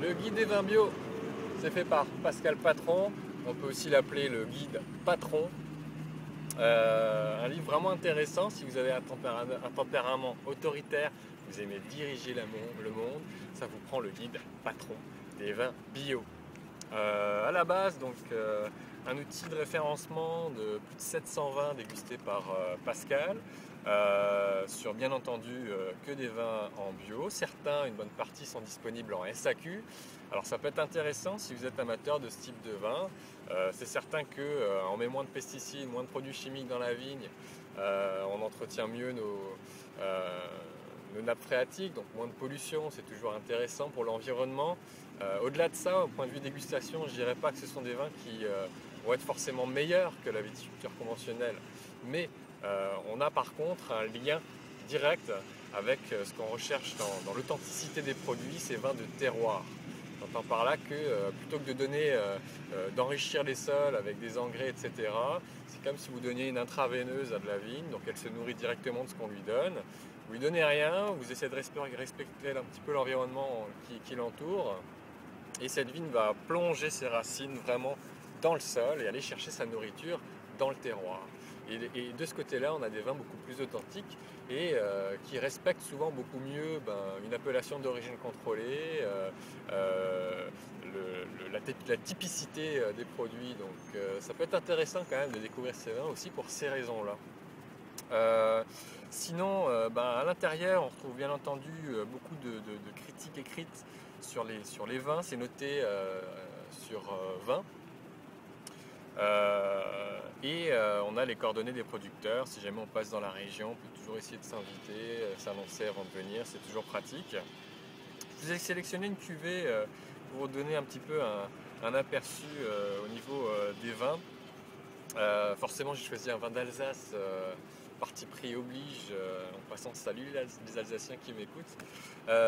Le guide des vins bio, c'est fait par Pascal Patron. On peut aussi l'appeler le guide Patron. Un livre vraiment intéressant si vous avez un tempérament autoritaire, vous aimez diriger le monde, ça vous prend le guide Patron des vins bio. À la base, donc, un outil de référencement de plus de 700 vins dégustés par Pascal, sur bien entendu que des vins en bio. Certains, une bonne partie, sont disponibles en SAQ. Alors ça peut être intéressant si vous êtes amateur de ce type de vin. C'est certain qu'on met moins de pesticides, moins de produits chimiques dans la vigne, on entretient mieux nos nappes phréatiques, donc moins de pollution, c'est toujours intéressant pour l'environnement. Au-delà de ça, au point de vue dégustation, je ne dirais pas que ce sont des vins qui vont être forcément meilleurs que la viticulture conventionnelle, mais on a par contre un lien direct avec ce qu'on recherche dans l'authenticité des produits, ces vins de terroir. J'entends par là que plutôt que de donner, d'enrichir les sols avec des engrais, etc., c'est comme si vous donniez une intraveineuse à de la vigne, donc elle se nourrit directement de ce qu'on lui donne. Vous lui donnez rien, vous essayez de respecter un petit peu l'environnement qui l'entoure, et cette vigne va plonger ses racines vraiment dans le sol et aller chercher sa nourriture dans le terroir. Et de ce côté-là, on a des vins beaucoup plus authentiques et qui respectent souvent beaucoup mieux une appellation d'origine contrôlée, la typicité des produits. Donc ça peut être intéressant quand même de découvrir ces vins aussi pour ces raisons-là. Sinon, à l'intérieur, on retrouve bien entendu beaucoup de critiques écrites sur les vins. C'est noté sur 20. On a les coordonnées des producteurs. Si jamais on passe dans la région, on peut toujours essayer de s'inviter, s'annoncer avant de venir. C'est toujours pratique. Je vous ai sélectionné une cuvée pour vous donner un petit peu un aperçu au niveau des vins. Forcément, j'ai choisi un vin d'Alsace, parti pris oblige, en passant salut les Alsaciens qui m'écoutent.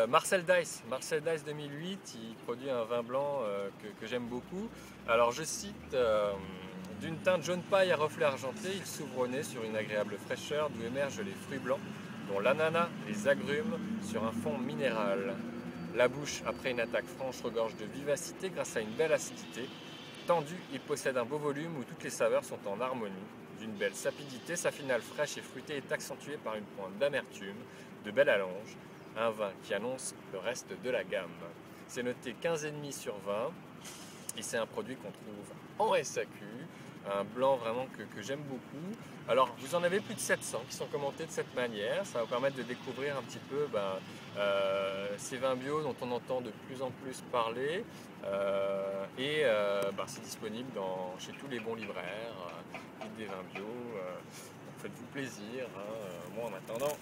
Marcel Dice 2008, il produit un vin blanc que j'aime beaucoup. Alors je cite, d'une teinte jaune paille à reflets argentés, il s'ouvre au nez sur une agréable fraîcheur d'où émergent les fruits blancs, dont l'ananas, les agrumes, sur un fond minéral. La bouche, après une attaque franche, regorge de vivacité grâce à une belle acidité. Tendu, il possède un beau volume où toutes les saveurs sont en harmonie. D'une belle sapidité, sa finale fraîche et fruitée est accentuée par une pointe d'amertume, de belle allonge, un vin qui annonce le reste de la gamme. C'est noté 15,5 sur 20 et c'est un produit qu'on trouve en SAQ, un blanc vraiment que j'aime beaucoup. Alors vous en avez plus de 700 qui sont commentés de cette manière, ça va vous permettre de découvrir un petit peu ces vins bio dont on entend de plus en plus parler, c'est disponible chez tous les bons libraires, guide des vins bio, donc faites-vous plaisir, hein. Moi en attendant